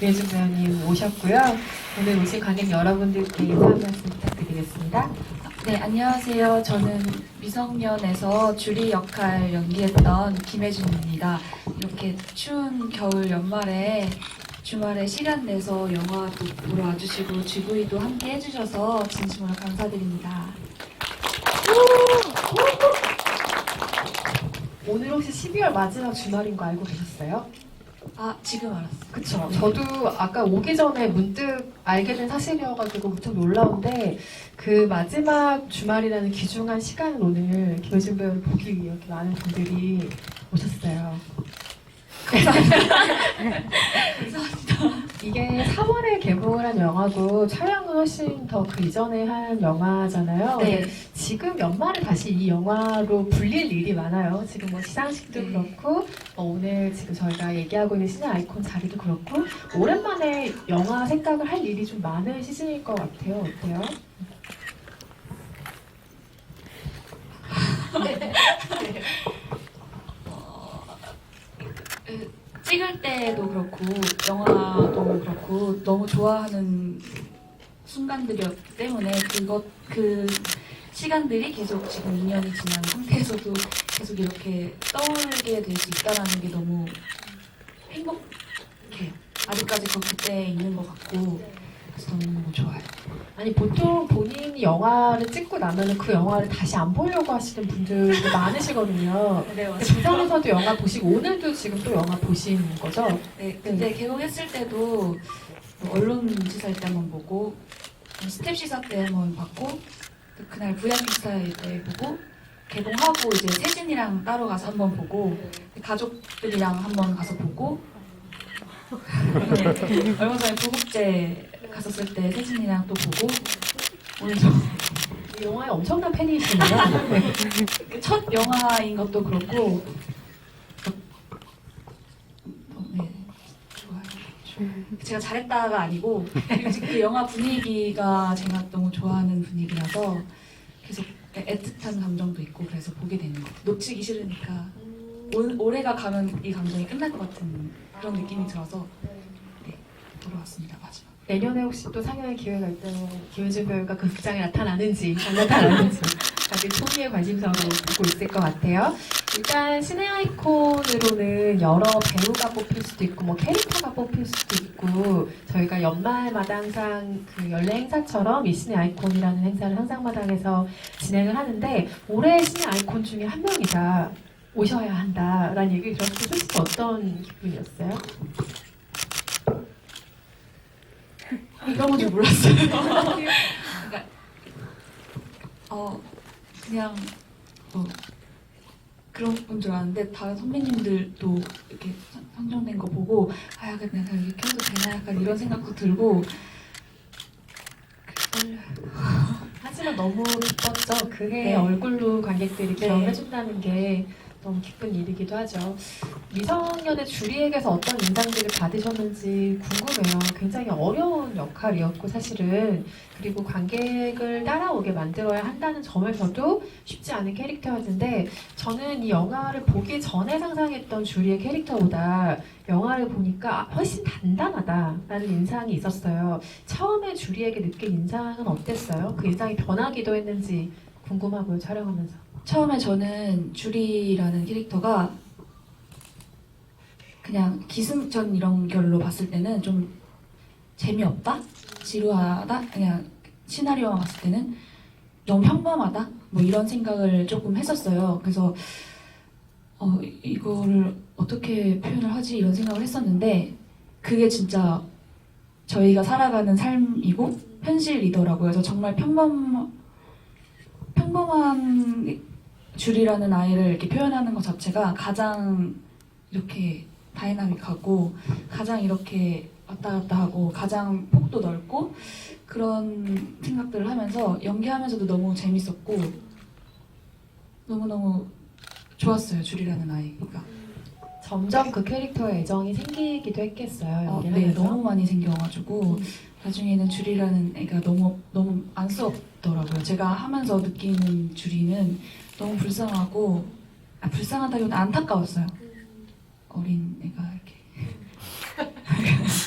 김혜준 배우님 오셨고요. 오늘 오신 관객 여러분들께 인사 한 말씀 부탁드리겠습니다. 네, 안녕하세요. 저는 미성년에서 주리 역할 연기했던 김혜준입니다. 이렇게 추운 겨울 연말에 주말에 시간 내서 영화도 보러 와주시고 GV도 함께 해주셔서 진심으로 감사드립니다. 오늘 혹시 12월 마지막 주말인 거 알고 계셨어요? 아, 지금 알았어요. 그쵸. 저도 아까 오기 전에 문득 알게 된 사실이어가지고 좀 놀라운데 그 마지막 주말이라는 귀중한 시간을 오늘 김혜준 배우를 보기 위해 이렇게 많은 분들이 오셨어요. 감사합니다. 이게 3월에 개봉을 한 영화고 촬영은 훨씬 더 그 이전에 한 영화잖아요. 네. 지금 연말에 다시 이 영화로 불릴 일이 많아요. 지금 뭐 시상식도 네. 그렇고 오늘 지금 저희가 얘기하고 있는 시즌 아이콘 자리도 그렇고 오랜만에 영화 생각을 할 일이 좀 많은 시즌일 것 같아요. 어때요? 찍을 때도 그렇고 영화도 그렇고 너무 좋아하는 순간들이었기 때문에 그 시간들이 계속 지금 2년이 지난 상태에서도 계속 이렇게 떠올리게 될 수 있다는 게 너무 행복해요. 아직까지 그때에 있는 것 같고 그래서 너무 좋아요. 아니 보통 본인이 영화를 찍고 나면은 그 영화를 다시 안 보려고 하시는 분들도 많으시거든요. 네, 부산에서도 영화 보시고 오늘도 지금 또 영화 보신 거죠? 네, 그때 개봉했을 때도 뭐 언론 시사일 때 한번 보고 스텝 시사 때 한번 봤고 또 그날 VIP 시사일 때 보고 개봉하고 이제 세진이랑 따로 가서 한번 보고 가족들이랑 한번 가서 보고 얼마 전에 부국제 갔었을 때 세진이랑 또 보고 오늘도 이 영화에 엄청난 팬이시네요. 첫 영화인 것도 그렇고 네, 좋아요. 제가 잘했다가 아니고 지금 그 영화 분위기가 제가 너무 좋아하는 분위기라서 계속 애틋한 감정도 있고 그래서 보게 되는 것 같아요. 놓치기 싫으니까 올해가 가면 이 감정이 끝날 것 같은 그런 느낌이 들어서 네, 보러 왔습니다. 마지막. 내년에 혹시 또 상영의 기회가 있다면 김혜준 배우가 그 극장에 나타나는지 안 나타나는지 다들 초미의 관심사로 보고 있을 것 같아요. 일단 신의 아이콘으로는 여러 배우가 뽑힐 수도 있고 뭐 캐릭터가 뽑힐 수도 있고 저희가 연말마다 항상 그 연례 행사처럼 이 신의 아이콘이라는 행사를 상상마당에서 진행을 하는데 올해 신의 아이콘 중에 한 명이다. 오셔야 한다라는 얘기를 들었을 때 솔직히 어떤 기분이었어요? 이런 건 줄 몰랐어요. 그러니까 그냥 그런 건 줄 알았는데 다른 선배님들도 이렇게 선정된 거 보고 아 약간 내가 이렇게 해도 되나 약간 이런 생각도 들고 떨려요. 하지만 너무 기뻤죠. 그해 네. 얼굴로 관객들이 네. 기억해준다는 게 너무 기쁜 일이기도 하죠. 미성년의 주리에게서 어떤 인상들을 받으셨는지 궁금해요. 굉장히 어려운 역할이었고 사실은 그리고 관객을 따라오게 만들어야 한다는 점에서도 쉽지 않은 캐릭터였는데 저는 이 영화를 보기 전에 상상했던 주리의 캐릭터보다 영화를 보니까 훨씬 단단하다라는 인상이 있었어요. 처음에 주리에게 느낀 인상은 어땠어요? 그 인상이 변하기도 했는지 궁금하고요, 촬영하면서. 처음에 저는 주리라는 캐릭터가 그냥 기승전 이런 결로 봤을 때는 좀 재미없다? 지루하다? 그냥 시나리오만 봤을 때는 너무 평범하다? 뭐 이런 생각을 조금 했었어요. 그래서 이거를 어떻게 표현을 하지? 이런 생각을 했었는데 그게 진짜 저희가 살아가는 삶이고 현실이더라고요. 그래서 정말 평범한 줄이라는 아이를 이렇게 표현하는 것 자체가 가장 이렇게 다이나믹하고 가장 이렇게 왔다 갔다 하고 가장 폭도 넓고 그런 생각들을 하면서 연기하면서도 너무 재밌었고 너무너무 좋았어요. 줄이라는 아이가. 점점 그 캐릭터에 애정이 생기기도 했겠어요. 네, 연기하면서. 너무 많이 생겨가지고 나중에는 줄이라는 애가 너무 안쓰럽더라고요. 제가 하면서 느끼는 줄이는 너무 불쌍하고 불쌍하다기보다 안타까웠어요. 어린 애가 이렇게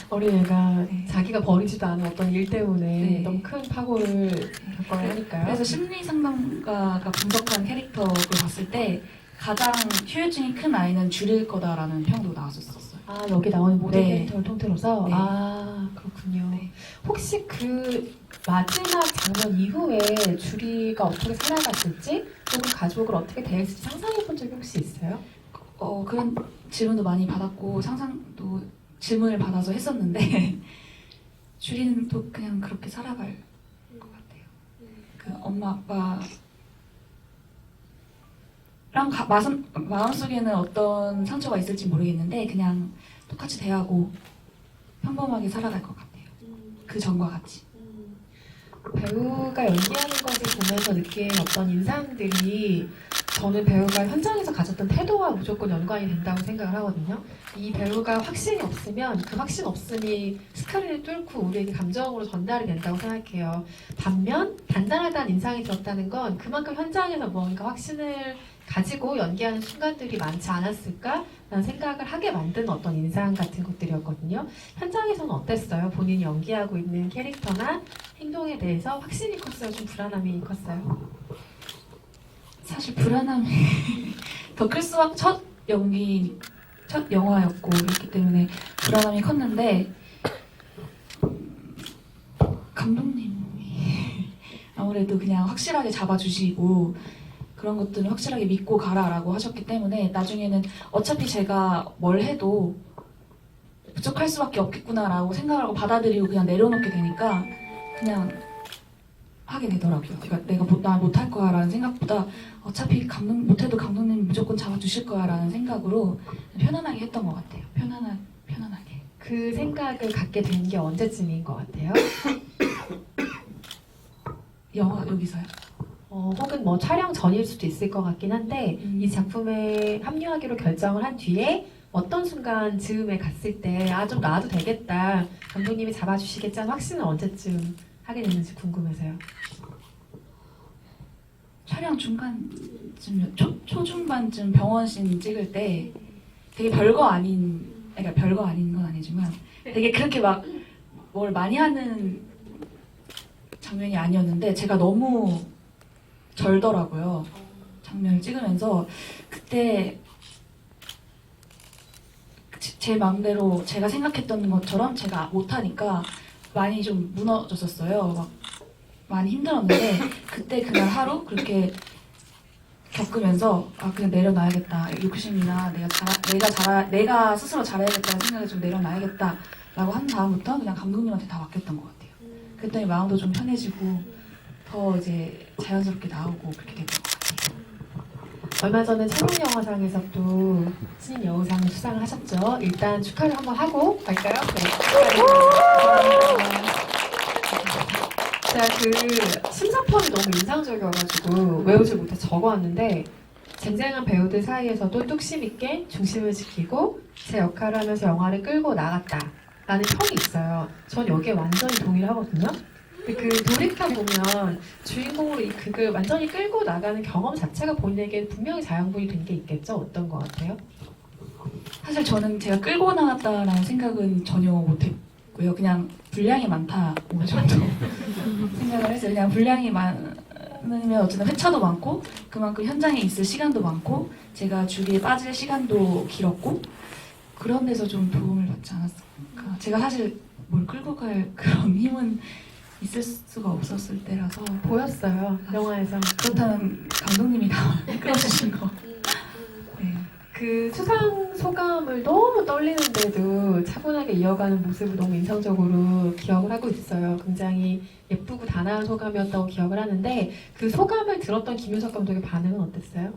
어린애가 네. 자기가 버리지도 않은 어떤 일 때문에 네. 너무 큰 파고를 겪어야 하니까요. 그래서 심리 상담가가 분석한 캐릭터를 봤을 때 가장 효율증이 큰 아이는 줄일 거다라는 평도 나왔었어요. 아, 여기 나오는 모든 네. 캐릭터를 통틀어서? 네. 아, 그렇군요. 네. 혹시 그 마지막 장면 이후에 주리가 어떻게 살아갔을지 또는 가족을 어떻게 대했을지 상상해 본 적이 혹시 있어요? 그런 질문도 많이 받았고 상상도 질문을 받아서 했었는데 줄이는 또 그냥 그렇게 살아갈 것 같아요. 그 엄마 아빠랑 마음속에는 어떤 상처가 있을지 모르겠는데 그냥 똑같이 대하고 평범하게 살아갈 것 같아요. 그 전과 같이. 배우가 연기하는 것을 보면서 느낀 어떤 인상들이 저는 배우가 현장에서 가졌던 태도와 무조건 연관이 된다고 생각을 하거든요. 이 배우가 확신이 없으면 그 확신 없음이 스크린을 뚫고 우리에게 감정으로 전달이 된다고 생각해요. 반면 단단하다는 인상이 들었다는 건 그만큼 현장에서 뭔가 확신을 가지고 연기하는 순간들이 많지 않았을까라는 생각을 하게 만든 어떤 인상 같은 것들이었거든요. 현장에서는 어땠어요? 본인이 연기하고 있는 캐릭터나 행동에 대해서 확신이 컸어요? 좀 불안함이 컸어요? 사실 불안함이 더 클 수밖에 첫 영화였고 그렇기 때문에 불안함이 컸는데 감독님이 아무래도 그냥 확실하게 잡아주시고 그런 것들은 확실하게 믿고 가라라고 하셨기 때문에 나중에는 어차피 제가 뭘 해도 부족할 수밖에 없겠구나라고 생각을 하고 받아들이고 그냥 내려놓게 되니까 그냥 하게 되더라고요. 그러니까 나 못할 거야라는 생각보다 어차피 못해도 감독님이 무조건 잡아주실 거야라는 생각으로 편안하게 했던 것 같아요. 편안하게. 그 생각을 갖게 된 게 언제쯤인 것 같아요? 영화 여기서요? 혹은 뭐 촬영 전일 수도 있을 것 같긴 한데 이 작품에 합류하기로 결정을 한 뒤에 어떤 순간 즈음에 갔을 때 아, 좀 놔도 되겠다 감독님이 잡아주시겠지 하는 확신을 언제쯤 하게 됐는지 궁금해서요. 촬영 중간쯤 초중반쯤 병원씬 찍을 때 되게 그러니까 별거 아닌 건 아니지만 되게 그렇게 막 뭘 많이 하는 장면이 아니었는데 제가 너무 절더라고요. 장면을 찍으면서 그때 제 마음대로 제가 생각했던 것처럼 제가 못하니까 많이 좀 무너졌었어요. 막 많이 힘들었는데 그때 그날 하루 그렇게 겪으면서 아 그냥 내려놔야겠다. 욕심이나 내가 스스로 잘해야겠다는 생각을 좀 내려놔야겠다라고 한 다음부터 그냥 감독님한테 다 맡겼던 것 같아요. 그랬더니 마음도 좀 편해지고 더 이제 자연스럽게 나오고 그렇게 됐던 것 같아요. 얼마 전에 창문영화상에서 또 신인 여우상을 수상을 하셨죠. 일단 축하를 한번 하고 갈까요? 네, 축하드립니다. 제가 그 심사평이 너무 인상적이어가지고 외우지 못해 적어왔는데 쟁쟁한 배우들 사이에서도 뚝심 있게 중심을 지키고 제 역할을 하면서 영화를 끌고 나갔다 라는 평이 있어요. 전 여기에 완전히 동의를 하거든요. 그 돌이켜보면 주인공으로 이 극을 완전히 끌고 나가는 경험 자체가 본인에게 분명히 자양분이 된 게 있겠죠? 어떤 것 같아요? 사실 저는 제가 끌고 나갔다라는 생각은 전혀 못했고요. 그냥 분량이 많다 정도 생각을 했어요. 그냥 분량이 많으면 어쨌든 회차도 많고 그만큼 현장에 있을 시간도 많고 제가 주리에 빠질 시간도 길었고 그런 데서 좀 도움을 받지 않았을까. 제가 사실 뭘 끌고 갈 그런 힘은 있을 수가 없었을 때라서 보였어요. 영화에서. 그렇다면 감독님이 다 끌어주신 거. 네. 그 수상 소감을 너무 떨리는데도 차분하게 이어가는 모습을 너무 인상적으로 기억을 하고 있어요. 굉장히 예쁘고 단아한 소감이었다고 기억을 하는데 그 소감을 들었던 김윤석 감독의 반응은 어땠어요?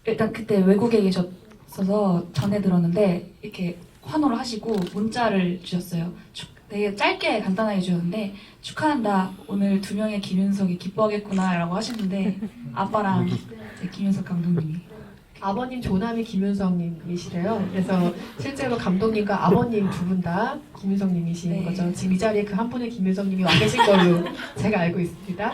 일단 그때 외국에 계셨어서 전해 들었는데 이렇게 환호를 하시고 문자를 주셨어요. 되게 짧게 간단하게 주셨는데 축하한다. 오늘 2명의 김윤석이 기뻐하겠구나 라고 하시는데 아빠랑 이제 김윤석 감독님이 아버님 조남이 김윤석님이시래요. 그래서 실제로 감독님과 아버님 두 분 다 김윤석님이신 네. 거죠. 지금 이 자리에 그 한 분의 김윤석님이 와 계신 걸로 제가 알고 있습니다.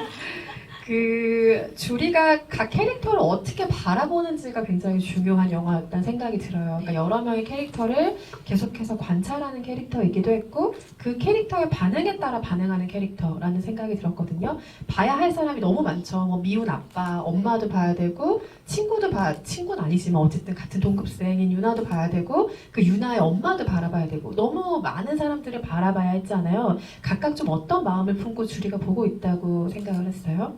그 주리가 각 캐릭터를 어떻게 바라보는지가 굉장히 중요한 영화였다는 생각이 들어요. 그러니까 여러 명의 캐릭터를 계속해서 관찰하는 캐릭터이기도 했고 그 캐릭터의 반응에 따라 반응하는 캐릭터라는 생각이 들었거든요. 봐야 할 사람이 너무 많죠. 뭐 미운 아빠, 엄마도 봐야 되고 친구는 아니지만 어쨌든 같은 동급생인 유나도 봐야 되고 그 유나의 엄마도 바라봐야 되고 너무 많은 사람들을 바라봐야 했잖아요. 각각 좀 어떤 마음을 품고 주리가 보고 있다고 생각을 했어요?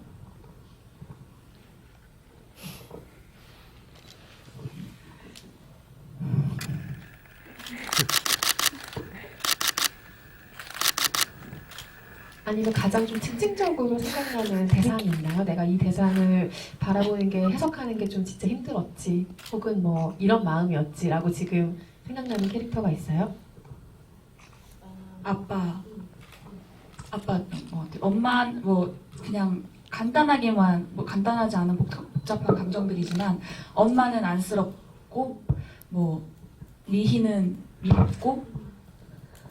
아니면 가장 좀 특징적으로 생각나는 대상이 있나요? 내가 이 대상을 바라보는 게 해석하는 게 좀 진짜 힘들었지 혹은 뭐 이런 마음이었지라고 지금 생각나는 캐릭터가 있어요? 아빠였던 것 같아요. 엄마 뭐 그냥 간단하게만 뭐 간단하지 않은 복잡한 감정들이지만 엄마는 안쓰럽고 뭐 리희는 미덥고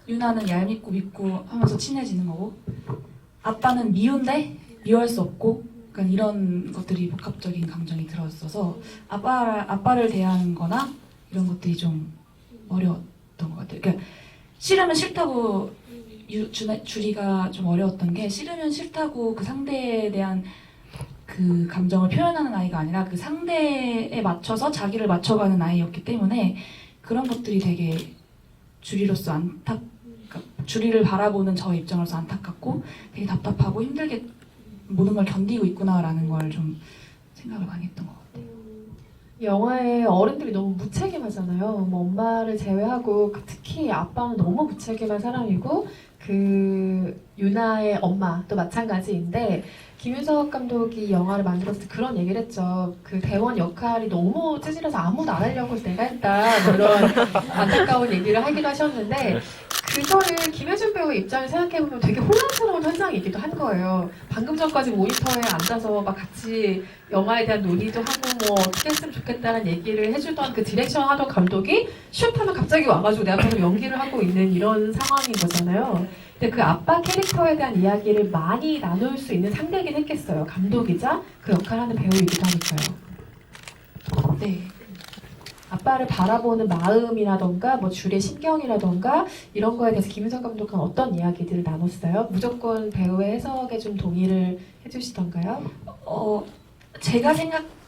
유나는 얄밉고 밉고 하면서 친해지는 거고 아빠는 미운데 미워할 수 없고 그러니까 이런 것들이 복합적인 감정이 들어있어서 아빠를 대하는 거나 이런 것들이 좀 어려웠던 것 같아요. 그러니까 싫으면 싫다고 주리가 좀 어려웠던 게 싫으면 싫다고 그 상대에 대한 그 감정을 표현하는 아이가 아니라 그 상대에 맞춰서 자기를 맞춰가는 아이였기 때문에 그런 것들이 되게 주리로서 그러니까 주리를 바라보는 저 입장으로서 안타깝고 되게 답답하고 힘들게 모든 걸 견디고 있구나라는 걸 좀 생각을 많이 했던 것 같아요. 영화에 어른들이 너무 무책임하잖아요. 뭐 엄마를 제외하고 특히 아빠는 너무 무책임한 사람이고 그 유나의 엄마도 마찬가지인데 김윤석 감독이 영화를 만들었을 때 그런 얘기를 했죠. 그 대원 역할이 너무 찌질해서 아무도 안 하려고 해서 내가 했다. 뭐 이런 안타까운 얘기를 하기도 하셨는데 그거를 김혜준 배우의 입장을 생각해보면 되게 혼란스러운 현상이기도 한 거예요. 방금 전까지 모니터에 앉아서 막 같이 영화에 대한 논의도 하고 뭐 어떻게 했으면 좋겠다는 얘기를 해주던 그 디렉션 하던 감독이 슛 하면 갑자기 와가지고 내 앞에서 연기를 하고 있는 이런 상황인 거잖아요. 근데 그 아빠 캐릭터에 대한 이야기를 많이 나눌 수 있는 상대이긴 했겠어요. 감독이자 그 역할을 하는 배우이기도 하니까요. 네. 아빠를 바라보는 마음이라던가 뭐 줄의 신경이라던가 이런 거에 대해서 김윤석 감독은 어떤 이야기들을 나눴어요? 무조건 배우의 해석에 좀 동의를 해주시던가요?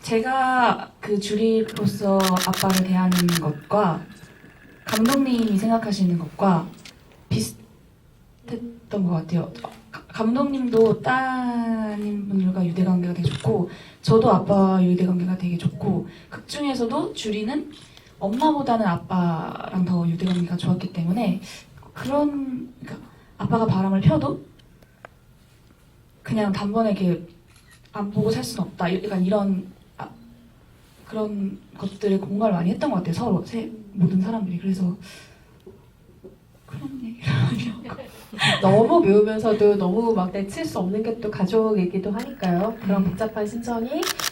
제가 그 주리로서 아빠를 대하는 것과 감독님이 생각하시는 것과 비슷했던 것 같아요. 감독님도 따님분들과 유대관계가 되게 좋고 저도 아빠와 유대관계가 되게 좋고 극 중에서도 주리는 엄마보다는 아빠랑 더 유대관계가 좋았기 때문에 그러니까 아빠가 바람을 펴도 그냥 단번에 이렇게 안 보고 살 수는 없다. 약간 이런 그런 것들에 공감을 많이 했던 것 같아요. 서로 모든 사람들이. 그래서 그런 얘기를 많이 하고 너무 배우면서도 너무 막 내칠 수 없는 게 또 가족이기도 하니까요. 그런 복잡한 심정이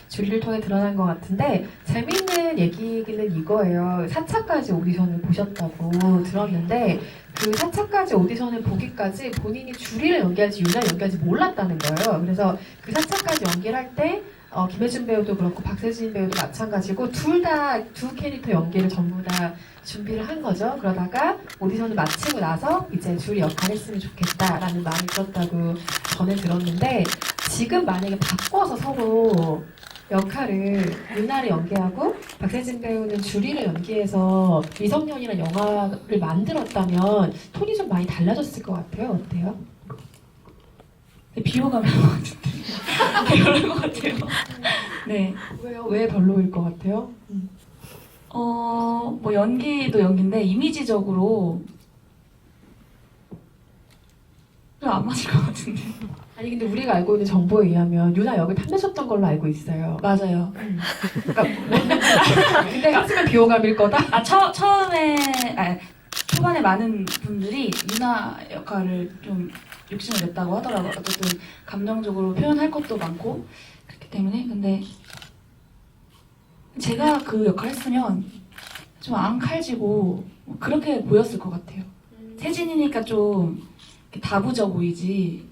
줄리를 통해 드러난 것 같은데 재미있는 얘기는 이거예요. 4차까지 오디션을 보셨다고 들었는데 그 4차까지 오디션을 보기까지 본인이 줄리를 연기할지 유나를 연기할지 몰랐다는 거예요. 그래서 그 4차까지 연기를 할 때 김혜준 배우도 그렇고 박세진 배우도 마찬가지고 둘 다 두 캐릭터 연기를 전부 다 준비를 한 거죠. 그러다가 오디션을 마치고 나서 이제 줄리 역할 했으면 좋겠다라는 마음이 들었다고 전에 들었는데 지금 만약에 바꿔서 서로 역할을 유나를 연기하고 박세진 배우는 줄리를 연기해서 미성년이라는 영화를 만들었다면 톤이 좀 많이 달라졌을 것 같아요. 어때요? 비호감일 것 같은데 별로일 것 같아요. 네. 왜요? 왜 별로일 것 같아요? 뭐 연기도 연기인데 이미지적으로 좀 안 맞을 것 같은데. 아니 근데 우리가 알고 있는 정보에 의하면 유나 역을 탐내셨던 걸로 알고 있어요. 맞아요. 그러니까 근데 했으면 비호감일 거다? 초반에 많은 분들이 유나 역할을 좀 욕심을 냈다고 하더라고요. 어쨌든 감정적으로 표현할 것도 많고 그렇기 때문에. 근데 제가 그 역할 했으면 좀 앙칼지고 그렇게 보였을 것 같아요. 세진이니까 좀 이렇게 다부져 보이지.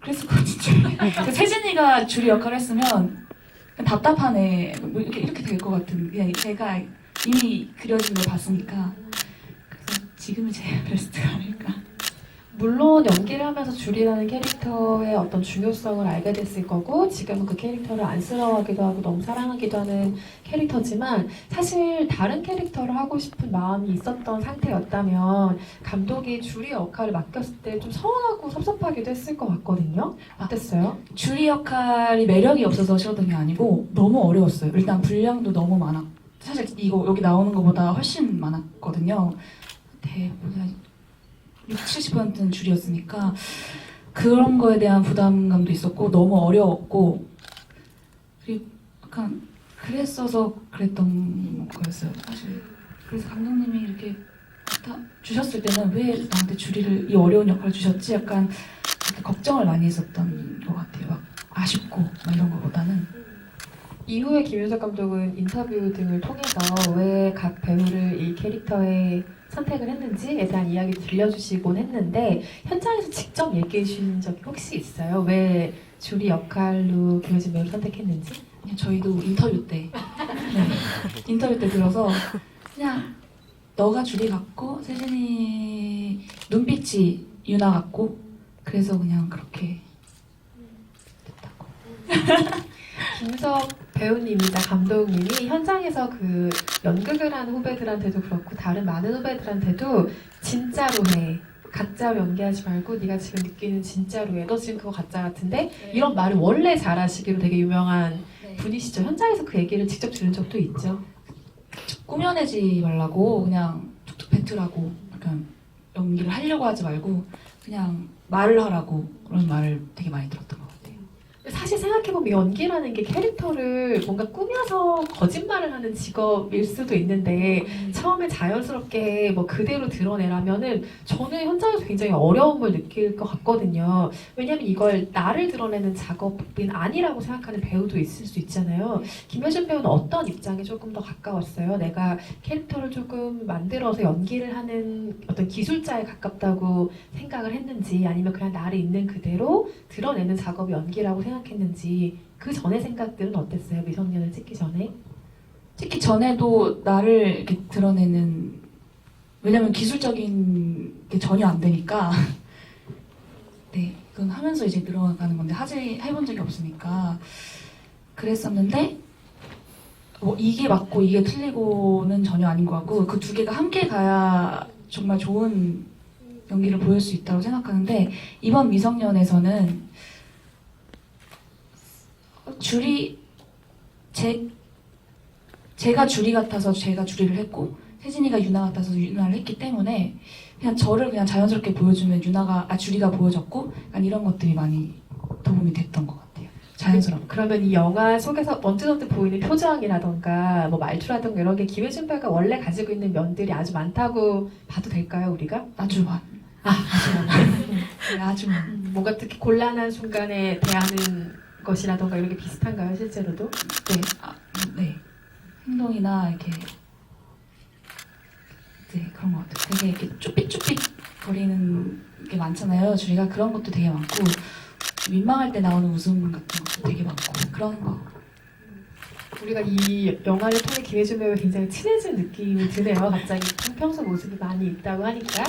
그랬을 것 같은데. 세진이가 주리 역할을 했으면 그냥 답답하네. 뭐 이렇게 될 것 같은. 그냥 제가 이미 그려진 걸 봤으니까. 그래서 지금이 제일 베스트가 아닐까. 물론 연기를 하면서 주리라는 캐릭터의 어떤 중요성을 알게 됐을 거고 지금은 그 캐릭터를 안쓰러워하기도 하고 너무 사랑하기도 하는 캐릭터지만 사실 다른 캐릭터를 하고 싶은 마음이 있었던 상태였다면 감독이 주리 역할을 맡겼을 때 좀 서운하고 섭섭하기도 했을 것 같거든요. 어땠어요? 주리 역할이 매력이 없어서 싫었던 게 아니고 너무 어려웠어요. 일단 분량도 너무 많아. 사실 이거 여기 나오는 것보다 훨씬 많았거든요. 대부분 60~70%는 줄이었으니까 그런 거에 대한 부담감도 있었고 너무 어려웠고 그리고 약간 그랬어서 그랬던 거였어요 사실. 그래서 감독님이 이렇게 주셨을 때는 왜 나한테 주리를 이 어려운 역할을 주셨지? 약간 이렇게 걱정을 많이 했었던 것 같아요. 막 아쉽고 막 이런 거보다는. 이후에 김윤석 감독은 인터뷰 등을 통해서 왜 각 배우를 이 캐릭터에 선택을 했는지에 대한 이야기를 들려주시곤 했는데 현장에서 직접 얘기해 주신 적이 혹시 있어요? 왜 주리 역할로 김효진 배우를 선택했는지? 그냥 저희도 인터뷰 때 인터뷰 때 들어서 그냥 너가 주리 같고 세진이 눈빛이 유나 같고 그래서 그냥 그렇게 됐다고. 김석 배우님이자 감독님이 현장에서 그 연극을 하는 후배들한테도 그렇고 다른 많은 후배들한테도 진짜로 해. 가짜로 연기하지 말고 네가 지금 느끼는 진짜로 해. 너 지금 그거 가짜 같은데? 이런 말을 원래 잘하시기로 되게 유명한 분이시죠. 현장에서 그 얘기를 직접 들은 적도 있죠. 꾸며내지 말라고 그냥 툭툭 뱉으라고 약간 연기를 하려고 하지 말고 그냥 말을 하라고 그런 말을 되게 많이 들었던 것 같아요. 사실 생각해보면 연기라는 게 캐릭터를 뭔가 꾸며서 거짓말을 하는 직업일 수도 있는데 처음에 자연스럽게 뭐 그대로 드러내라면은 저는 현장에서 굉장히 어려움을 느낄 것 같거든요. 왜냐면 이걸 나를 드러내는 작업은 아니라고 생각하는 배우도 있을 수 있잖아요. 김효진 배우는 어떤 입장에 조금 더 가까웠어요? 내가 캐릭터를 조금 만들어서 연기를 하는 어떤 기술자에 가깝다고 생각을 했는지 아니면 그냥 나를 있는 그대로 드러내는 작업이 연기라고 생각했는지 그 전의 생각들은 어땠어요? 미성년을 찍기 전에? 찍기 전에도 나를 이렇게 드러내는 왜냐면 기술적인 게 전혀 안 되니까 네 그건 하면서 이제 늘어가는 건데 해본 적이 없으니까 그랬었는데 뭐 이게 맞고 이게 틀리고는 전혀 아닌 것 같고 그 두 개가 함께 가야 정말 좋은 연기를 보일 수 있다고 생각하는데 이번 미성년에서는 주리 제가 주리 같아서 제가 주리를 했고 세진이가 유나 같아서 유나를 했기 때문에 그냥 저를 그냥 자연스럽게 보여주면 주리가 보여졌고 약간 이런 것들이 많이 도움이 됐던 것 같아요. 자연스럽게. 그러면 이 영화 속에서 언뜻언뜻 보이는 표정이라던가 뭐 말투라던가 이런 게 김혜준 배우가 원래 가지고 있는 면들이 아주 많다고 봐도 될까요, 우리가? 아주 많. 네, 아주 많. 뭔가 특히 곤란한 순간에 대하는 것이라던가 이런 게 비슷한가요, 실제로도? 네, 네. 행동이나 이렇게 네 그런 것 같아요. 되게 이렇게 쭈삣쭈삣 거리는 게 많잖아요. 주리가 그런 것도 되게 많고 민망할 때 나오는 웃음 같은 것도 되게 많고 그런 거. 우리가 이 영화를 통해 김혜준 배우와 굉장히 친해진 느낌이 드네요. 갑자기 평소 모습이 많이 있다고 하니까.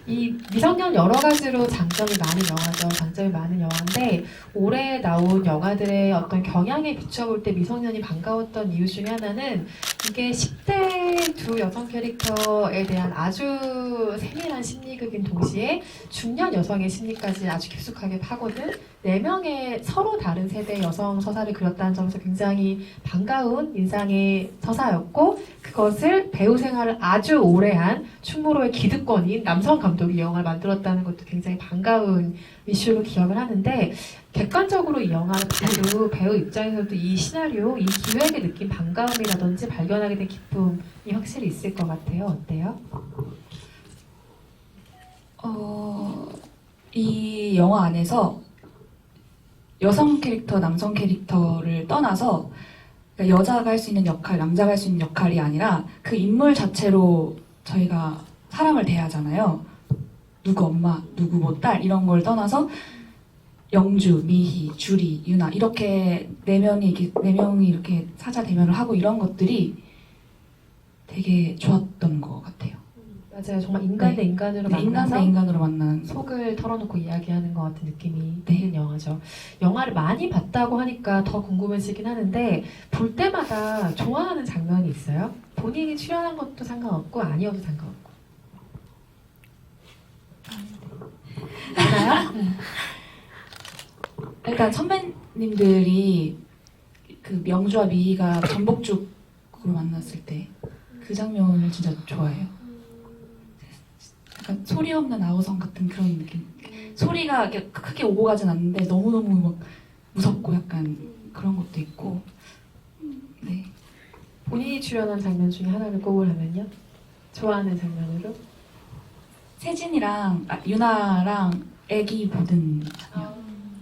이 미성년 여러 가지로 장점이 많은 영화죠. 장점이 많은 영화인데 올해 나온 영화들의 어떤 경향에 비춰볼 때 미성년이 반가웠던 이유 중에 하나는 이게 10대 두 여성 캐릭터에 대한 아주 세밀한 심리극인 동시에 중년 여성의 심리까지 아주 깊숙하게 파고든 4명의 서로 다른 세대 여성 서사를 그렸다는 점에서 굉장히 반가운 인상의 서사였고 그것을 배우 생활을 아주 오래 한 충무로의 기득권인 남성 감독이 이 영화를 만들었다는 것도 굉장히 반가운 이슈로 기억을 하는데 객관적으로 이 영화를 봐도 배우 입장에서도 이 시나리오, 이 기획에 느낀 반가움이라든지 발견하게 된 기쁨이 확실히 있을 것 같아요. 어때요? 이 영화 안에서 여성 캐릭터, 남성 캐릭터를 떠나서 그러니까 여자가 할 수 있는 역할, 남자가 할 수 있는 역할이 아니라 그 인물 자체로 저희가 사람을 대하잖아요. 누구 엄마, 누구 뭐 딸 이런 걸 떠나서 영주, 미희, 주리, 유나 이렇게 네 명이 이렇게 사자 대면을 하고 이런 것들이 되게 좋았던 것 같아요. 맞아요. 정말 인간 대 인간으로 네, 인간 만나서 대 인간으로 만난. 속을 털어놓고 이야기하는 것 같은 느낌이 네. 드는 영화죠. 영화를 많이 봤다고 하니까 더 궁금해지긴 하는데 볼 때마다 좋아하는 장면이 있어요? 본인이 출연한 것도 상관없고 아니어도 상관없고. 많아요? 일단 선배님들이 그 명주와 미희가 전복죽으로 만났을 때 그 장면을 진짜 좋아해요. 약간 소리 없는 아우성 같은 그런 느낌. 소리가 이렇게 크게 오고 가진 않는데 너무너무 막 무섭고 약간 그런 것도 있고. 네. 본인이 출연한 장면 중에 하나를 꼽으라면요? 좋아하는 장면으로? 세진이랑 유나랑 애기 보는 장면.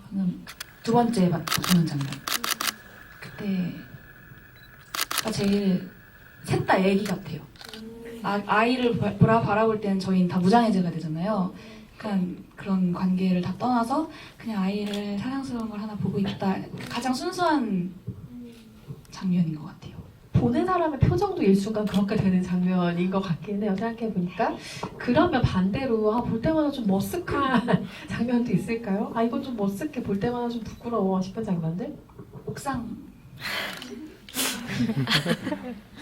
방금 두 번째 보는 장면. 그때가 제일 셋 다 애기 같아요. 아이를 바라볼 때는 저희는 다 무장해제가 되잖아요. 약간 그런 관계를 다 떠나서 그냥 아이를 사랑스러운 걸 하나 보고 있다. 가장 순수한 장면인 것 같아요. 보는 사람의 표정도 일순간 그렇게 되는 장면인 것 같긴 해요. 생각해보니까. 그러면 반대로 볼 때마다 좀 머쓱한 장면도 있을까요? 이건 좀 머쓱해. 볼 때마다 좀 부끄러워 싶은 장면들? 옥상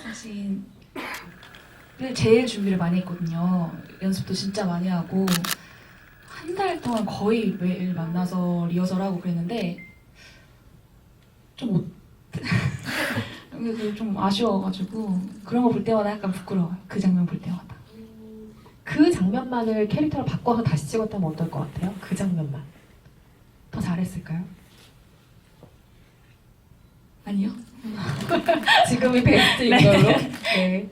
사실을 제일 준비를 많이 했거든요. 연습도 진짜 많이 하고 한 달 동안 거의 매일 만나서 리허설하고 그랬는데 좀 그래서 좀 아쉬워가지고 그런 거 볼 때마다 약간 부끄러워요. 그 장면 볼 때마다. 그 장면만을 캐릭터로 바꿔서 다시 찍었다면 어떨 것 같아요? 그 장면만. 더 잘했을까요? 아니요. 지금이 베스트인 네. 걸로. 네.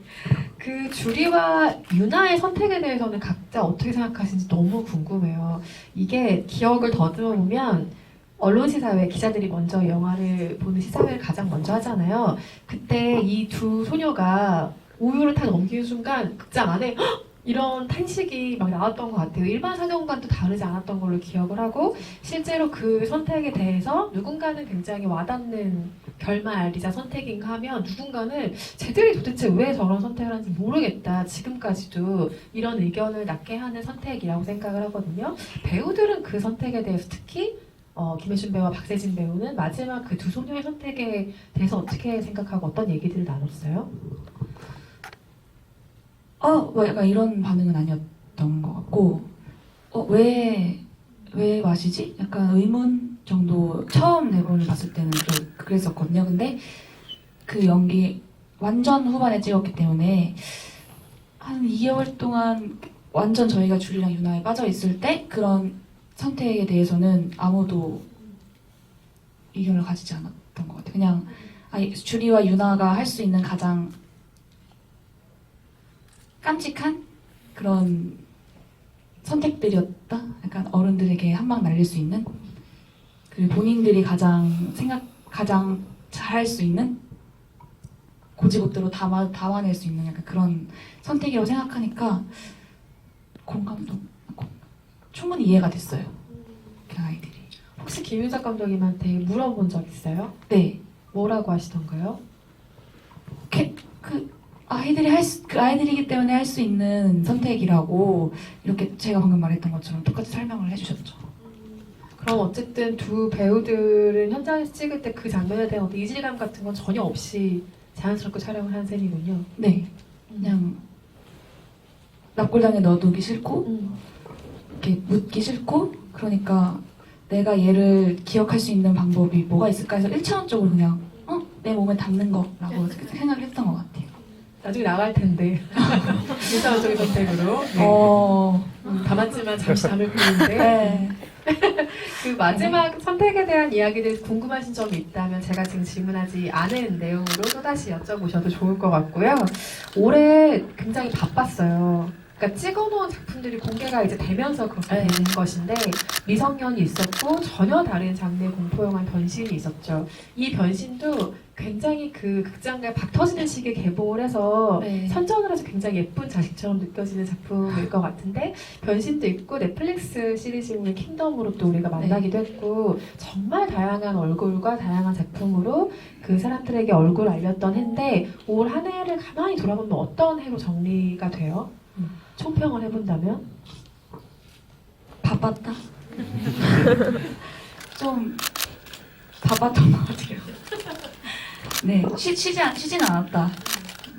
그 주리와 유나의 선택에 대해서는 각자 어떻게 생각하시는지 너무 궁금해요. 이게 기억을 더듬어 보면 언론 시사회 기자들이 먼저 영화를 보는 시사회를 가장 먼저 하잖아요. 그때 이 두 소녀가 우유를 다 넘기는 순간 극장 안에 헉! 이런 탄식이 막 나왔던 것 같아요. 일반 상영관도 다르지 않았던 걸로 기억을 하고 실제로 그 선택에 대해서 누군가는 굉장히 와닿는 결말이자 선택인가 하면 누군가는 쟤들이 도대체 왜 저런 선택을 하는지 모르겠다. 지금까지도 이런 의견을 낳게 하는 선택이라고 생각을 하거든요. 배우들은 그 선택에 대해서 특히 김혜준 배우와 박세진 배우는 마지막 그 두 소녀의 선택에 대해서 어떻게 생각하고 어떤 얘기들을 나눴어요? 뭐 약간 이런 반응은 아니었던 것 같고, 왜 마시지? 약간 의문 정도 처음 대본을 봤을 때는 좀 그랬었거든요. 근데 그 연기 완전 후반에 찍었기 때문에 한 2개월 동안 완전 저희가 주리랑 유나에 빠져 있을 때 그런 선택에 대해서는 아무도 의견을 가지지 않았던 것 같아요. 그냥 주리와 유나가 할 수 있는 가장 깜찍한 그런 선택들이었다. 약간 어른들에게 한 방 날릴 수 있는 그 본인들이 가장 잘할 수 있는 고지고대로 담아낼 수 있는 약간 그런 선택이라고 생각하니까 충분히 이해가 됐어요. 그 아이들이. 혹시 김윤석 감독님한테 물어본 적 있어요? 네. 뭐라고 하시던가요? 아이들이기 때문에 할 수 있는 선택이라고 이렇게 제가 방금 말했던 것처럼 똑같이 설명을 해주셨죠. 그럼 어쨌든 두 배우들은 현장에서 찍을 때 그 장면에 대한 어떤 이질감 같은 건 전혀 없이 자연스럽게 촬영을 한 셈이군요. 네. 그냥 납골당에 넣어두기 싫고 이렇게 묻기 싫고 그러니까 내가 얘를 기억할 수 있는 방법이 뭐가 있을까 해서 1차원적으로 그냥 내 몸에 담는 거라고 생각을 했던 것 같아요. 나중에 나갈 텐데 일상적인 선택으로 네. 담았지만 잠시 담을 뿐인데 네. 그 마지막 선택에 대한 이야기들 궁금하신 점이 있다면 제가 지금 질문하지 않은 내용으로 또다시 여쭤보셔도 좋을 것 같고요. 올해 굉장히 바빴어요. 그러니까 찍어놓은 작품들이 공개가 이제 되면서 그렇게 되는 것인데 미성년이 있었고 전혀 다른 장르의 공포영화 변신이 있었죠. 이 변신도 굉장히 그 극장가에 박 터지는 식의 개봉을 해서 네. 선전을 해서 굉장히 예쁜 자식처럼 느껴지는 작품일 것 같은데 변신도 있고 넷플릭스 시리즈인 킹덤으로 또 우리가 만나기도 했고 정말 다양한 얼굴과 다양한 작품으로 그 사람들에게 얼굴을 알렸던 해인데 올 한 해를 가만히 돌아보면 어떤 해로 정리가 돼요? 총평을 해본다면? 바빴다. 좀 바빴던 것 같아요. 네, 쉬진 않았다.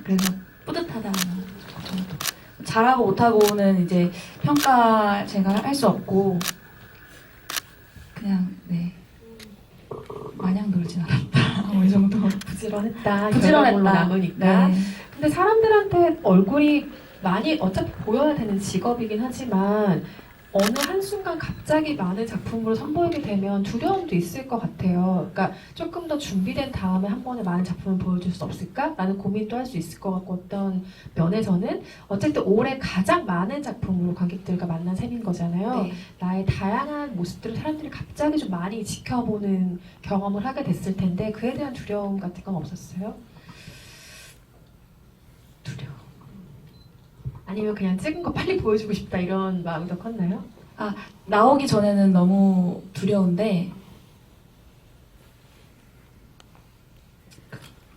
그래서 뿌듯하다. 정도. 잘하고 못하고는 이제 평가 제가 할 수 없고 그냥 네 마냥 놀진 않았다. 이 정도. 부지런했다. 부지런했다. 결과물로 남으니까. 네. 근데 사람들한테 얼굴이 많이 어차피 보여야 되는 직업이긴 하지만 어느 한순간 갑자기 많은 작품으로 선보이게 되면 두려움도 있을 것 같아요. 그러니까 조금 더 준비된 다음에 한 번에 많은 작품을 보여줄 수 없을까? 라는 고민도 할 수 있을 것 같고 어떤 면에서는 어쨌든 올해 가장 많은 작품으로 관객들과 만난 셈인 거잖아요. 네. 나의 다양한 모습들을 사람들이 갑자기 좀 많이 지켜보는 경험을 하게 됐을 텐데 그에 대한 두려움 같은 건 없었어요? 두려움. 아니면 그냥 찍은 거 빨리 보여주고 싶다 이런 마음이 더 컸나요? 나오기 전에는 너무 두려운데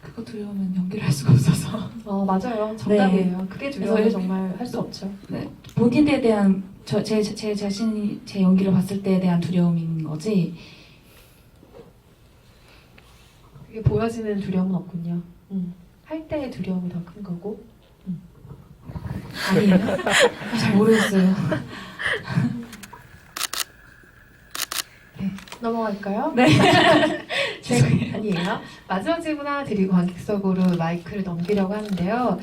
그거 두려우면 연기를 할 수가 없어서 맞아요. 정답이에요. 그게 두려우면 정말 할 수 없죠. 본인에 대한 제 자신이 제 연기를 봤을 때에 대한 두려움인 거지. 그게 보여지는 두려움은 없군요. 할 때의 두려움이 더 큰 거고. 아니에요? 잘 모르겠어요. 넘어갈까요? 네. 아니에요. 마지막 질문 하나 드리고 관객석으로 마이크를 넘기려고 하는데요.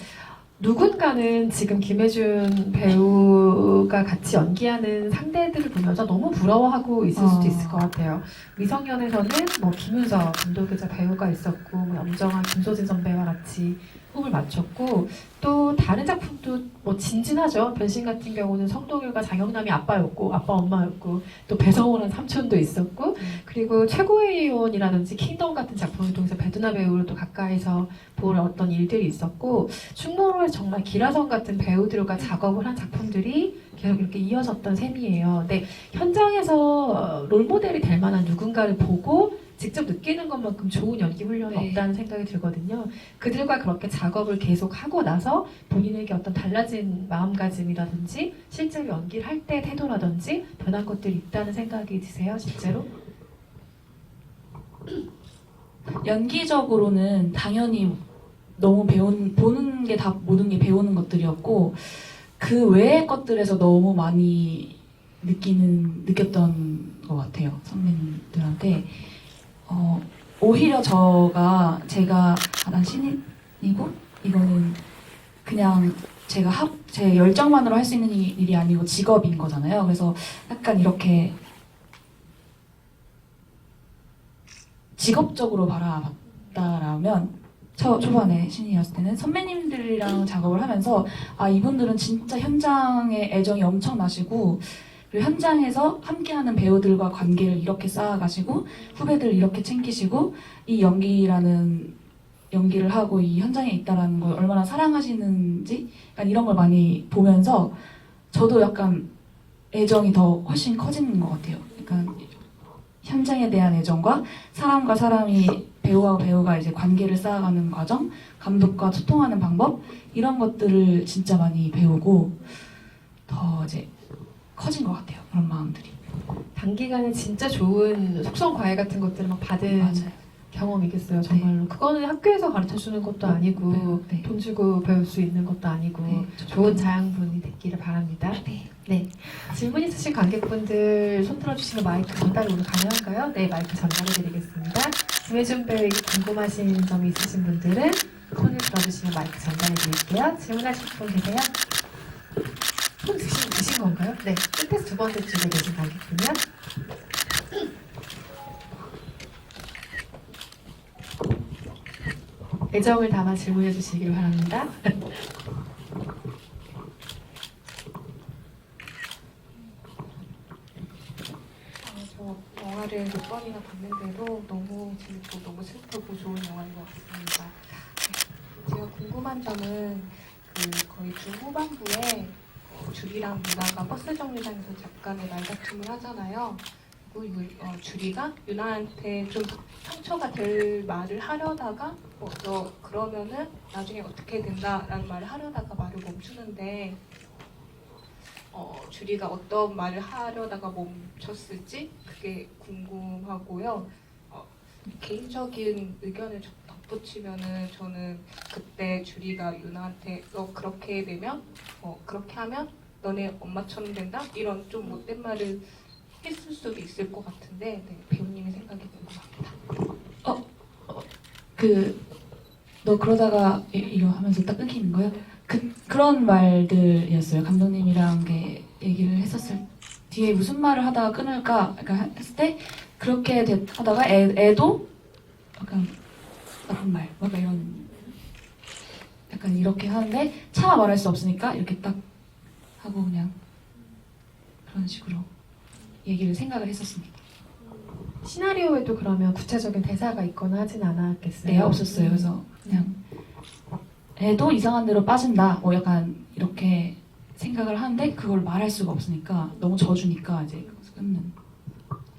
누군가는 지금 김혜준 배우가 같이 연기하는 상대들을 보면서 너무 부러워하고 있을 수도 있을 것 같아요. 미성년에서는 뭐 김윤석 감독이자 배우가 있었고 뭐 염정아, 김소진 선배와 같이 호흡을 맞췄고 또 다른 작품도 뭐 진진하죠. 변신 같은 경우는 성동일과 장영남이 아빠였고 아빠 엄마였고 또 배성우라는 삼촌도 있었고 그리고 최고의 이혼이라든지 킹덤 같은 작품을 통해서 배두나 배우를 또 가까이서 볼 어떤 일들이 있었고 충무로에서 정말 기라성 같은 배우들과 작업을 한 작품들이 계속 이렇게 이어졌던 셈이에요. 근데 현장에서 롤모델이 될 만한 누군가를 보고 직접 느끼는 것만큼 좋은 연기 훈련은 네. 없다는 생각이 들거든요. 그들과 그렇게 작업을 계속 하고 나서 본인에게 어떤 달라진 마음가짐이라든지 실제로 연기를 할 때 태도라든지 변한 것들이 있다는 생각이 드세요, 실제로? 연기적으로는 당연히 너무 보는 게 다 모든 게 배우는 것들이었고 그 외의 것들에서 너무 많이 느꼈던 것 같아요. 선배님들한테. 오히려 제가 난 신인이고 이거는 그냥 제 열정만으로 할 수 있는 일이 아니고 직업인 거잖아요. 그래서 약간 이렇게 직업적으로 바라봤다라면 초반에 신인이었을 때는 선배님들이랑 작업을 하면서 이분들은 진짜 현장에 애정이 엄청나시고 그리고 현장에서 함께하는 배우들과 관계를 이렇게 쌓아가시고 후배들 이렇게 챙기시고 이 연기를 하고 이 현장에 있다라는 걸 얼마나 사랑하시는지 약간 이런 걸 많이 보면서 저도 약간 애정이 더 훨씬 커지는 것 같아요. 약간 현장에 대한 애정과 사람과 사람이 배우와 배우가 이제 관계를 쌓아가는 과정, 감독과 소통하는 방법 이런 것들을 진짜 많이 배우고 더 이제 커진 것 같아요. 그런 마음들이. 단기간에 진짜 좋은 속성 과외 같은 것들을 막 받은 맞아요. 경험이겠어요, 정말로. 그거는 학교에서 가르쳐주는 것도 아니고 네. 돈 주고 배울 수 있는 것도 아니고 네. 좋은 자양분이 됐기를 바랍니다. 네. 질문 있으신 관객분들 손 들어주시면 마이크 전달이 오늘 가능한가요? 네, 마이크 전달해드리겠습니다. 김혜준 배우에게 궁금하신 점이 있으신 분들은 손을 들어주시면 마이크 전달해드릴게요. 질문하실 분 계세요? 손 드신 건가요? 네, 끝에서 두 번째 줄에 계신 관객분이요. 애정을 담아 질문해 주시길 바랍니다. 저 영화를 몇 번이나 봤는데도 너무 재밌고 너무 슬프고 좋은 영화인 것 같습니다. 네. 제가 궁금한 점은 거의 중후반부에 주리랑 유나가 버스 정류장에서 잠깐의 말다툼을 하잖아요. 그리고 주리가 유나한테 좀 상처가 될 말을 하려다가 너 그러면은 나중에 어떻게 된다라는 말을 하려다가 말을 멈추는데 주리가 어떤 말을 하려다가 멈췄을지 그게 궁금하고요. 개인적인 의견을 덧붙이면은 저는 그때 주리가 유나한테 너 그렇게 되면 그렇게 하면 너네 엄마처럼 된다 이런 좀 못된 말을 했을 수도 있을 것 같은데 네, 배우님의 생각이 궁금합니다. 너 그러다가 이거 하면서 딱 끊기는 거예요? 그런 말들이었어요. 감독님이랑 얘기를 했었을 뒤에 무슨 말을 하다가 끊을까 약간 했을 때 그렇게 하다가 애도 약간 나쁜 말, 뭔가 이런 약간 이렇게 하는데 차마 말할 수 없으니까 이렇게 딱 하고 그냥 그런 식으로 얘기를 생각을 했었습니다. 시나리오에도 그러면 구체적인 대사가 있거나 하진 않았겠어요? 네, 없었어요. 그래서 그냥 애도 이상한 데로 빠진다. 뭐 약간 이렇게 생각을 하는데 그걸 말할 수가 없으니까 너무 져주니까 이제 거기서 끊는.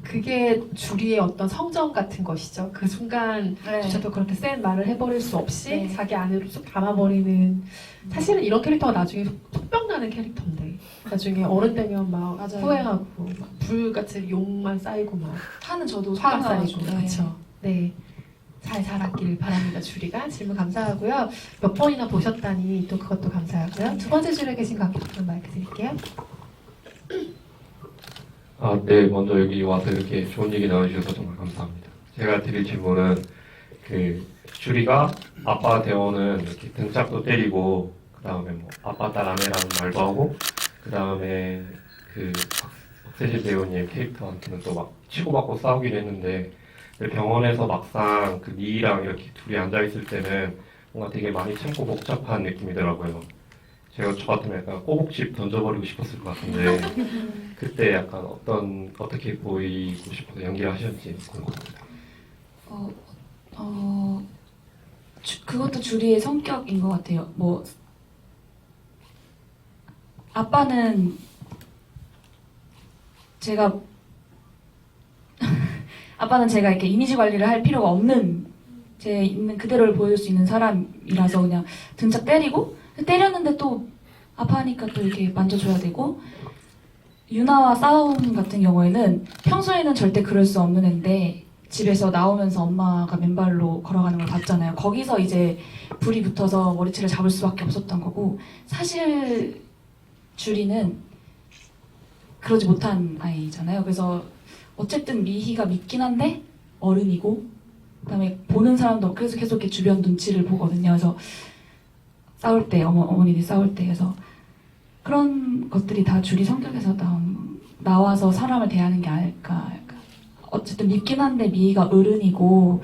그게 주리의 어떤 성정 같은 것이죠. 그 순간조차도 그렇게 센 말을 해버릴 수 없이 네. 자기 안으로 쏙 담아버리는. 사실은 이런 캐릭터가 나중에 속병나는 캐릭터인데 나중에 어른 되면 막 맞아요. 후회하고 막 불같이 욕만 쌓이고 막 하는 저도 화가 속상해가지고. 쌓이고 그렇죠. 네. 잘 자랐길 바랍니다. 주리가. 질문 감사하고요. 몇 번이나 보셨다니 또 그것도 감사하고요. 두 번째 줄에 계신 관객분 마이크 드릴게요. 네, 먼저 여기 와서 이렇게 좋은 얘기 나눠주셔서 정말 감사합니다. 제가 드릴 질문은 주리가 아빠 대원은 이렇게 등짝도 때리고 그 다음에 뭐 아빠 딸 아내라는 말도 하고 그 다음에 박세진 배우님 캐릭터한테는 또 막 치고받고 싸우기도 했는데 병원에서 막상 니랑 이렇게 둘이 앉아 있을 때는 뭔가 되게 많이 참고 복잡한 느낌이더라고요. 저 같으면 약간 꼬북집 던져버리고 싶었을 것 같은데 그때 약간 어떻게 보이고 싶어서 연기를 하셨는지 궁금합니다. 그것도 주리의 성격인 것 같아요. 뭐 아빠는 제가 이렇게 이미지 관리를 할 필요가 없는 제 있는 그대로를 보여줄 수 있는 사람이라서 그냥 등짝 때렸는데 또 아파하니까 또 이렇게 만져줘야 되고. 유나와 싸움 같은 경우에는 평소에는 절대 그럴 수 없는 애인데 집에서 나오면서 엄마가 맨발로 걸어가는 걸 봤잖아요. 거기서 이제 불이 붙어서 머리채를 잡을 수밖에 없었던 거고, 사실 주리는 그러지 못한 아이잖아요. 그래서 어쨌든 미희가 믿긴 한데 어른이고, 그다음에 보는 사람도 그래서 계속 이렇게 주변 눈치를 보거든요. 그래서 싸울 때 어머니들이 싸울 때 그래서 그런 것들이 다 주리 성격에서 나와서 사람을 대하는 게 아닐까. 약간. 어쨌든 믿긴 한데 미희가 어른이고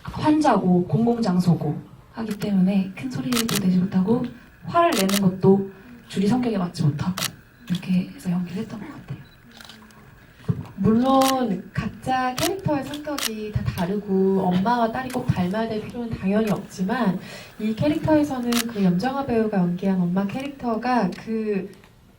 환자고 공공장소고 하기 때문에 큰 소리도 내지 못하고 화를 내는 것도 주리 성격에 맞지 못하고 이렇게 해서 연기를 했던 것 같아요. 물론 각자 캐릭터의 성격이 다 다르고 엄마와 딸이 꼭 닮아야 될 필요는 당연히 없지만 이 캐릭터에서는 염정아 배우가 연기한 엄마 캐릭터가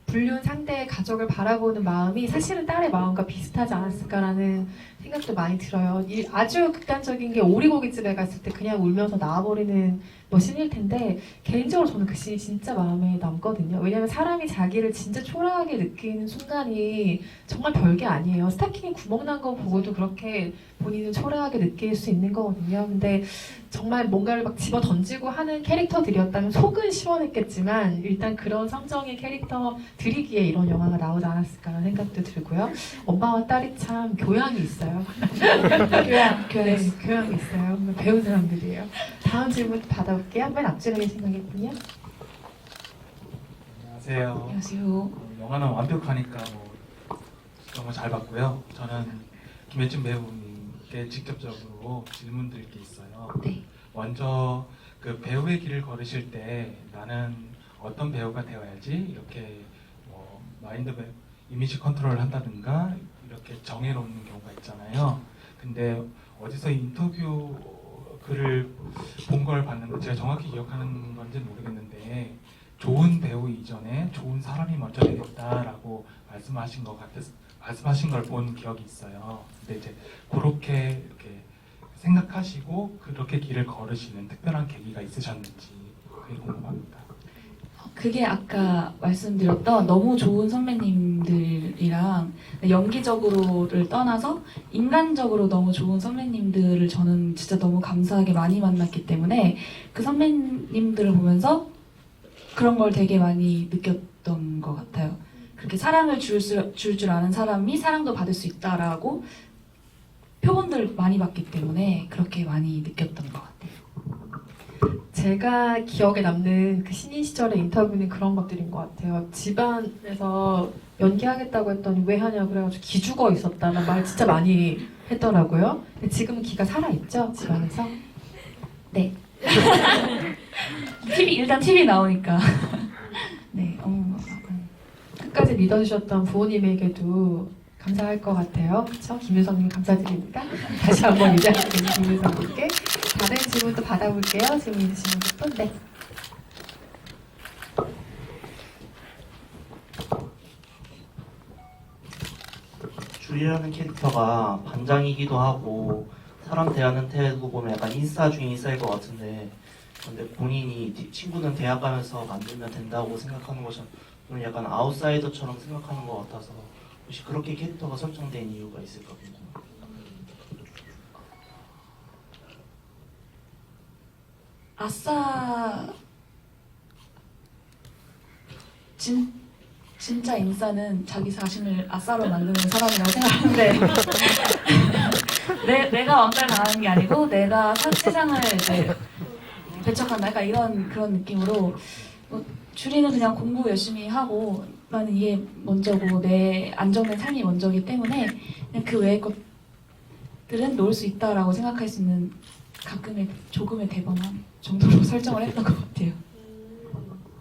불륜 상대의 가족을 바라보는 마음이 사실은 딸의 마음과 비슷하지 않았을까라는 생각도 많이 들어요. 아주 극단적인 게 오리고기집에 갔을 때 그냥 울면서 나와버리는 씬일 텐데 개인적으로 저는 그 씬이 진짜 마음에 남거든요. 왜냐면 사람이 자기를 진짜 초라하게 느끼는 순간이 정말 별게 아니에요. 스타킹에 구멍 난 거 보고도 그렇게 본인은 초라하게 느낄 수 있는 거거든요. 근데 정말 뭔가를 막 집어 던지고 하는 캐릭터들이었다면 속은 시원했겠지만 일단 그런 성정의 캐릭터들이기에 이런 영화가 나오지 않았을까라는 생각도 들고요. 엄마와 딸이 참 교양이 있어요. 교양이 있어요. 배운 사람들이에요. 다음 질문 받아볼게요. 맨 앞줄에 계신 관객분이요. 안녕하세요. 안녕하세요. 영화는 완벽하니까 너무 잘 봤고요. 저는 김혜진 배우님께 직접적으로 질문드릴 게 있어요. 네. 먼저 배우의 길을 걸으실 때 나는 어떤 배우가 되어야지 이렇게 이미지 컨트롤을 한다든가 이렇게 정해놓는 경우가 있잖아요. 근데 어디서 인터뷰 글을 본 걸 봤는데 제가 정확히 기억하는 건지는 모르겠는데 좋은 배우 이전에 좋은 사람이 먼저 되겠다라고 말씀하신 걸 본 기억이 있어요. 근데 이제 그렇게 이렇게 생각하시고 그렇게 길을 걸으시는 특별한 계기가 있으셨는지 그게 궁금합니다. 그게 아까 말씀드렸던 너무 좋은 선배님들이랑 연기적으로를 떠나서 인간적으로 너무 좋은 선배님들을 저는 진짜 너무 감사하게 많이 만났기 때문에 그 선배님들을 보면서 그런 걸 되게 많이 느꼈던 것 같아요. 그렇게 사랑을 줄 줄 아는 사람이 사랑도 받을 수 있다라고 표본들을 많이 봤기 때문에 그렇게 많이 느꼈던 것 같아요. 제가 기억에 남는 그 신인 시절의 인터뷰는 그런 것들인 것 같아요. 집안에서 연기하겠다고 했더니 왜 하냐 그래가지고 기죽어 있었다는 말 진짜 많이 했더라고요. 근데 지금은 기가 살아있죠? 집안에서? 네. 일단 TV 나오니까. 네. 끝까지 믿어주셨던 부모님에게도 감사할 것 같아요. 그렇죠? 김윤성님 감사드립니다. 다시 한번 유지하시는 김윤성님께 다른 질문도 받아볼게요. 질문 있으신 분도 네. 줄이라는 캐릭터가 반장이기도 하고 사람 대하는 태도 보면 약간 인싸 중에 인싸일 것 같은데 근데 본인이 친구는 대학 가면서 만들면 된다고 생각하는 것은 저는 약간 아웃사이더처럼 생각하는 것 같아서 혹시 그렇게 캐릭터가 설정된 이유가 있을까 궁금해요. 아싸 진짜 인싸는 자기 자신을 아싸로 만드는 사람이라고 생각하는데 내가 왕따를 당하는 게 아니고 내가 세상을 이제 배척한다. 약간 그런 느낌으로 주리는 그냥 공부 열심히 하고 나는 이게 먼저고 내 안정된 삶이 먼저기 때문에 그냥 그 외의 것들은 놓을 수 있다라고 생각할 수 있는 가끔의 조금의 대범함 정도로 설정을 했던 것 같아요.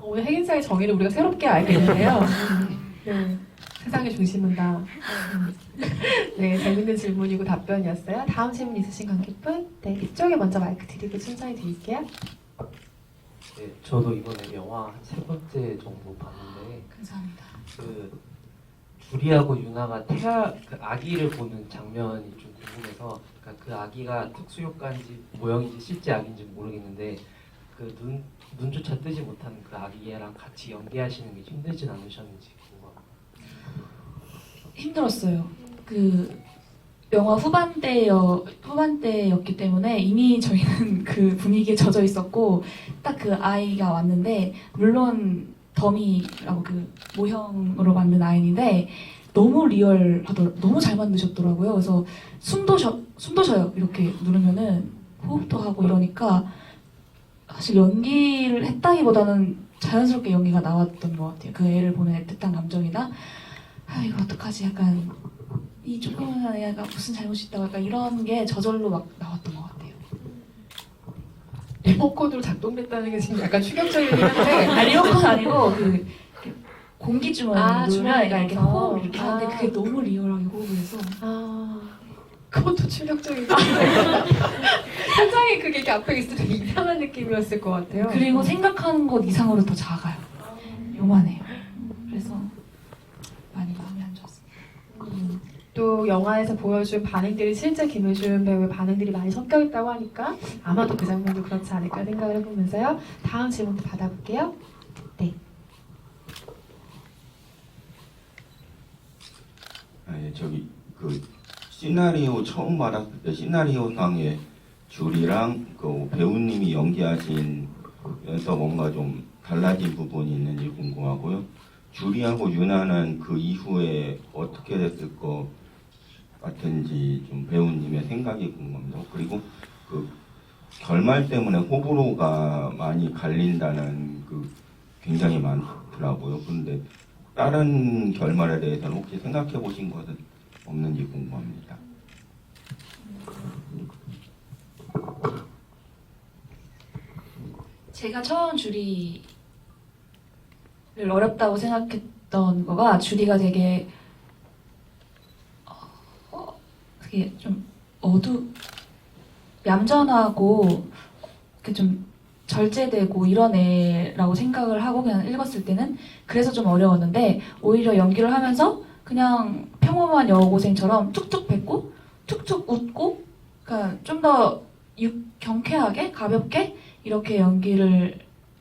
오늘 핵인사의 정의를 우리가 새롭게 알겠는데요. 네, 세상의 중심은 다. 네, 재밌는 질문이고 답변이었어요. 다음 질문 있으신 관객분? 네, 이쪽에 먼저 마이크 드리고 순서히 드릴게요. 네, 저도 이번에 영화 한 3번째 정도 봤는데 감사합니다. 그 주리하고 유나가 그 아기를 보는 장면이 좀 궁금해서 그러니까 그 아기가 특수효과인지 모형인지 실제 아기인지 모르겠는데 그 눈조차 뜨지 못하는 그 아기랑 같이 연기하시는 게 힘들진 않으셨는지 궁금합니다. 힘들었어요. 그 영화 후반대였기 때문에 이미 저희는 그 분위기에 젖어 있었고 딱 그 아이가 왔는데 물론 더미라고 그 모형으로 만든 아이인데 너무 너무 잘 만드셨더라고요. 그래서 숨도 쉬어요. 이렇게 누르면은 호흡도 하고 이러니까 사실 연기를 했다기보다는 자연스럽게 연기가 나왔던 것 같아요. 그 애를 보는 애틋한 감정이나 이거 어떡하지 약간 이 조그만한 애가 무슨 잘못이 있다고 약간 이런 게 저절로 막 나왔던 것 같아요. 리모컨으로 작동됐다는 게 지금 약간 충격적이긴 한데 리모컨 아니고 그 공기 주머니 누르면 주머니에서. 애가 이렇게 호흡을 이렇게 하는데 그게 너무 리얼하게 호흡을 해서 그것도 충격적이고 현장에 그게 이렇게 앞에 있을 때 이상한 느낌이었을 것 같아요. 그리고 생각하는 것 이상으로 더 작아요. 요만해요. 그래서 많이 마음이 안 좋았어요. 또 영화에서 보여준 반응들이 실제 김효준 배우의 반응들이 많이 섞여 있다고 하니까 아마도 그 장면도 그렇지 않을까 생각을 해보면서요. 다음 질문도 받아볼게요. 네. 예, 저기 그 시나리오 처음 받았을 때 시나리오상에 줄이랑 그 배우님이 연기하신에서 뭔가 좀 달라진 부분이 있는지 궁금하고요. 줄이하고 유나는 그 이후에 어떻게 됐을 것 같은지 좀 배우님의 생각이 궁금합니다. 그리고 그 결말 때문에 호불호가 많이 갈린다는 그 굉장히 많더라고요. 그런데 다른 결말에 대해서는 혹시 생각해 보신 것은 없는지 궁금합니다. 제가 처음 주리를 어렵다고 생각했던 거가 주리가 되게 되게 좀 얌전하고 이렇게 좀 절제되고 이런 애라고 생각을 하고 그냥 읽었을 때는 그래서 좀 어려웠는데 오히려 연기를 하면서 그냥 평범한 여고생처럼 툭툭 뱉고 툭툭 웃고 그러니까 좀 더 경쾌하게 가볍게 이렇게 연기를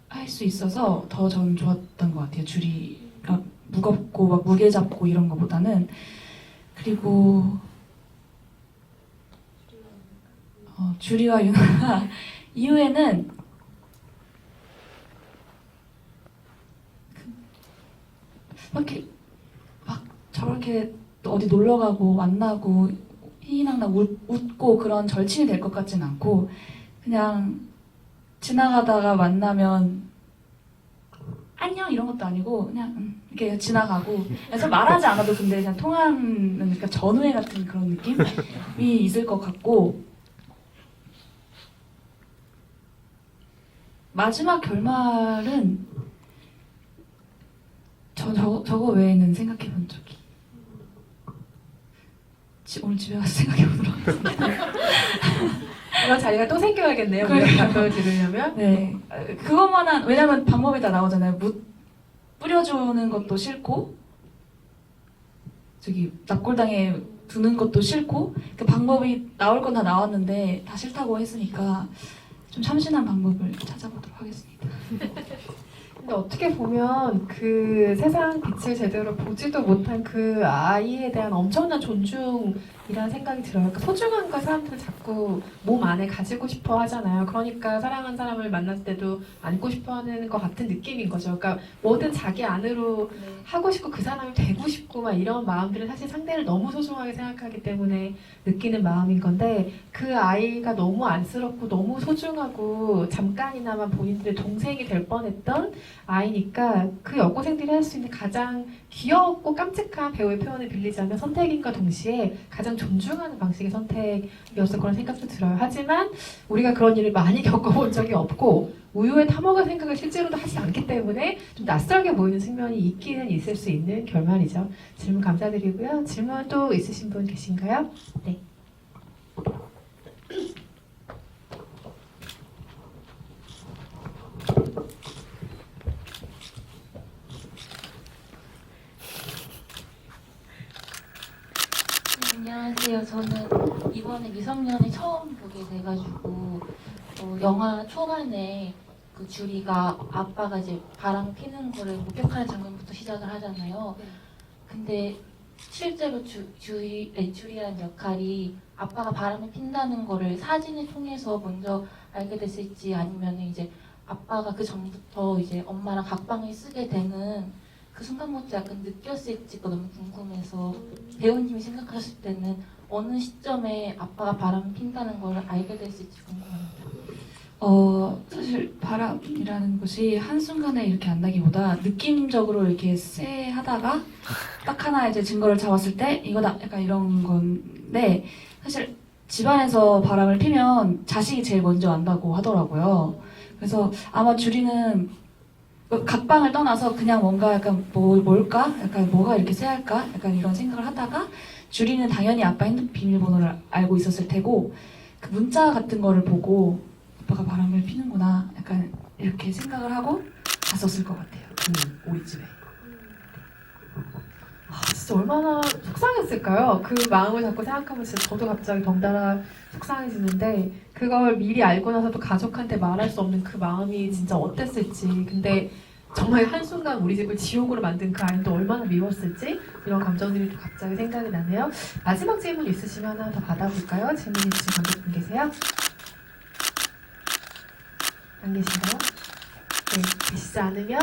할 수 있어서 더 전 좋았던 것 같아요. 주리가 무겁고 막 무게 잡고 이런 것보다는. 그리고 주리와 유나가 이후에는 막 저렇게 어디 놀러 가고 만나고 희희낙낙 웃고 그런 절친이 될 것 같진 않고 그냥 지나가다가 만나면 안녕 이런 것도 아니고 그냥 이렇게 지나가고 그래서 말하지 않아도 근데 그냥 통하는 그러니까 전우회 같은 그런 느낌이 있을 것 같고 마지막 결말은 저거 외에는 생각해 본 적이 오늘 집에 가서 생각해 보도록 하겠습니다. 이런 자리가 또 생겨야겠네요. 그러니까요. 우리가 답변을 들으려면. 네, 그것만한 왜냐면 방법이 다 나오잖아요. 뿌려주는 것도 싫고 저기 납골당에 두는 것도 싫고 그 방법이 나올 건 다 나왔는데 다 싫다고 했으니까 좀 참신한 방법을 찾아보도록 하겠습니다. 근데 어떻게 보면 그 세상 빛을 제대로 보지도 못한 그 아이에 대한 엄청난 존중이라는 생각이 들어요. 그 소중한 걸 사람들은 자꾸 몸 안에 가지고 싶어 하잖아요. 그러니까 사랑하는 사람을 만났을 때도 안고 싶어 하는 것 같은 느낌인 거죠. 그러니까 뭐든 자기 안으로 하고 싶고 그 사람이 되고 싶고 막 이런 마음들은 사실 상대를 너무 소중하게 생각하기 때문에 느끼는 마음인 건데 그 아이가 너무 안쓰럽고 너무 소중하고 잠깐이나마 본인들의 동생이 될 뻔했던 아이니까 그 여고생들이 할 수 있는 가장 귀엽고 깜찍한 배우의 표현을 빌리자면 선택인과 동시에 가장 존중하는 방식의 선택이었을 거라는 생각도 들어요. 하지만 우리가 그런 일을 많이 겪어본 적이 없고 우유에 타먹을 생각을 실제로도 하지 않기 때문에 좀 낯설게 보이는 측면이 있기는 있을 수 있는 결말이죠. 질문 감사드리고요. 질문 또 있으신 분 계신가요? 네. 안녕하세요. 저는 이번에 미성년을 처음 보게 돼가지고 영화 초반에 그 주리가 아빠가 이제 바람 피는 거를 목격하는 장면부터 시작을 하잖아요. 근데 실제로 주리라는 역할이 아빠가 바람을 핀다는 거를 사진을 통해서 먼저 알게 됐을지 아니면 이제 아빠가 그 전부터 이제 엄마랑 각방을 쓰게 되는 그 순간부터 약간 느꼈을지가 너무 궁금해서 배우님이 생각하실 때는 어느 시점에 아빠가 바람을 핀다는 걸 알게 됐을지 궁금합니다. 사실 바람이라는 것이 한순간에 이렇게 안 나기보다 느낌적으로 이렇게 하다가 딱 하나 이제 증거를 잡았을 때 이거다 약간 이런 건데 사실 집안에서 바람을 피면 자식이 제일 먼저 안다고 하더라고요. 그래서 아마 주리는 각방을 떠나서 그냥 뭔가 약간 뭘까? 약간 뭐가 이렇게 쎄할까? 약간 이런 생각을 하다가 주리는 당연히 아빠 핸드폰 비밀번호를 알고 있었을 테고 그 문자 같은 거를 보고 아빠가 바람을 피는구나 약간 이렇게 생각을 하고 갔었을 것 같아요. 그 우리 집에. 진짜 얼마나 속상했을까요? 그 마음을 자꾸 생각하면 진짜 저도 갑자기 덩달아 속상해지는데 그걸 미리 알고 나서도 가족한테 말할 수 없는 그 마음이 진짜 어땠을지 근데 정말 한순간 우리 집을 지옥으로 만든 그 아이도 얼마나 미웠을지 이런 감정들이 또 갑자기 생각이 나네요. 마지막 질문 있으시면 하나 더 받아볼까요? 질문 있으신 관객분 계세요? 안 계신가요? 네, 계시지 않으면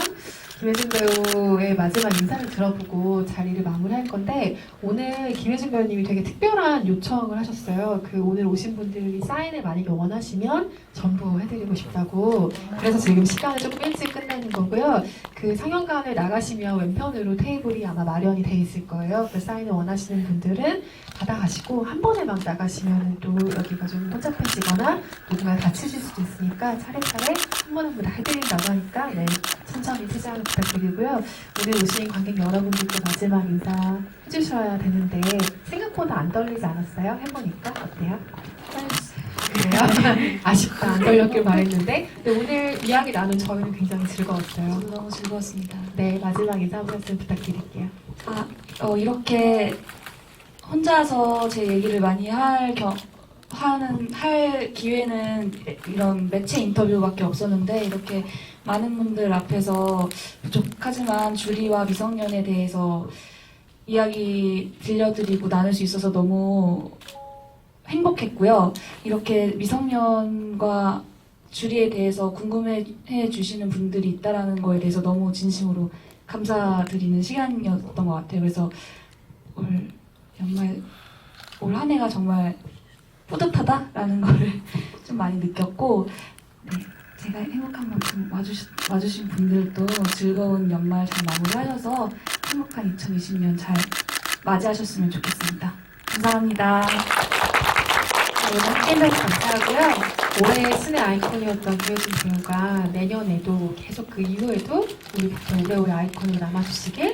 김혜진 배우의 마지막 인사를 들어보고 자리를 마무리할 건데 오늘 김혜진 배우님이 되게 특별한 요청을 하셨어요. 그 오늘 오신 분들이 사인을 만약에 원하시면 전부 해드리고 싶다고 그래서 지금 시간을 조금 일찍 끝내는 거고요. 그 상영관을 나가시면 왼편으로 테이블이 아마 마련이 돼 있을 거예요. 그 사인을 원하시는 분들은 받아가시고 한 번에 막 나가시면 또 여기가 좀 혼잡해지거나 누군가 다치실 수도 있으니까 차례차례 한 번 한 번 다 해드린다고 하니까 네, 천천히 퇴장 부탁드리고요. 오늘 오신 관객 여러분들께 마지막 인사 해주셔야 되는데 생각보다 안 떨리지 않았어요? 해보니까 어때요? 그래요? 아쉽다. 안 떨렸길 바랬는데 근데 오늘 이야기 나눈 저희는 굉장히 즐거웠어요. 저도 너무 즐거웠습니다. 네, 마지막 인사 한 말씀 부탁드릴게요. 이렇게 혼자서 제 얘기를 많이 할 기회는 이런 매체 인터뷰밖에 없었는데 이렇게 많은 분들 앞에서 부족하지만 주리와 미성년에 대해서 이야기 들려드리고 나눌 수 있어서 너무 행복했고요. 이렇게 미성년과 주리에 대해서 궁금해 주시는 분들이 있다라는 거에 대해서 너무 진심으로 감사드리는 시간이었던 것 같아요. 그래서 올 한 해가 정말 뿌듯하다라는 거를 좀 많이 느꼈고, 네, 제가 행복한 만큼 와주신 분들도 즐거운 연말 잘 마무리하셔서 행복한 2020년 잘 맞이하셨으면 좋겠습니다. 감사합니다. 오늘 함께해주셔서 감사하고요. 올해 신의 아이콘이었던 김효진 배우가 내년에도 계속 그 이후에도 우리 곁에 오래오래 아이콘으로 남아주시길